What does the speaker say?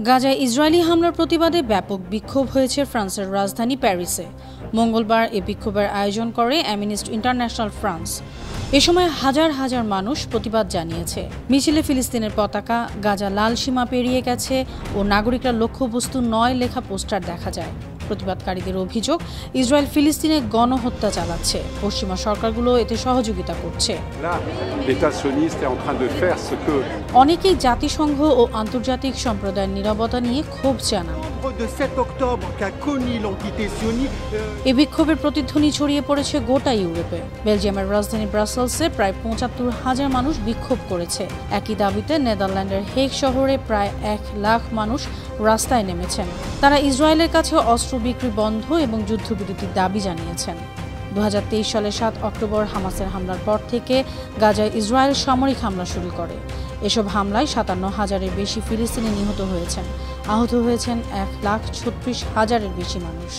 গাজায় ইসরায়েলি হামলার প্রতিবাদে ব্যাপক বিক্ষোভ হয়েছে ফ্রান্সের রাজধানী প্যারিসে। মঙ্গলবার এ বিক্ষোভের আয়োজন করে অ্যামনেস্টি ইন্টারন্যাশনাল ফ্রান্স। এ সময় হাজার হাজার মানুষ প্রতিবাদ জানিয়েছে। মিছিলে ফিলিস্তিনের পতাকা, গাজা লাল সীমা পেরিয়ে গেছে ও নাগরিকরা লক্ষ্যবস্তু নয় লেখা পোস্টার দেখা যায়। প্রতিবাদকারীদের অভিযোগ, ইসরায়েল ফিলিস্তিনে গণহত্যা চালাচ্ছে, পশ্চিমা সরকারগুলো এতে সহযোগিতা করছে। অনেকেই জাতিসংঘ ও আন্তর্জাতিক সম্প্রদায়ের নীরবতা নিয়ে ক্ষোভ জানান। এ বিক্ষোভের প্রতিধ্বনি ছড়িয়ে পড়েছে গোটা ইউরোপে। বেলজিয়ামের রাজধানী ব্রাসেলসে প্রায় ৭৫,০০০ মানুষ বিক্ষোভ করেছে। একই দাবিতে নেদারল্যান্ডের হেগ শহরে প্রায় ১ লাখ মানুষ রাস্তায় নেমেছেন। তারা ইসরায়েলের কাছে অস্ত্র বিক্রি বন্ধ এবং যুদ্ধবিরতির দাবি জানিয়েছেন। ২০২৩ সালের ৭ অক্টোবর হামাসের হামলার পর থেকে গাজায় ইসরায়েল সামরিক হামলা শুরু করে। এসব হামলায় ৫৭,০০০-এর বেশি ফিলিস্তিনি নিহত হয়েছেন। আহত হয়েছেন ১,৩৬,০০০-এর বেশি মানুষ।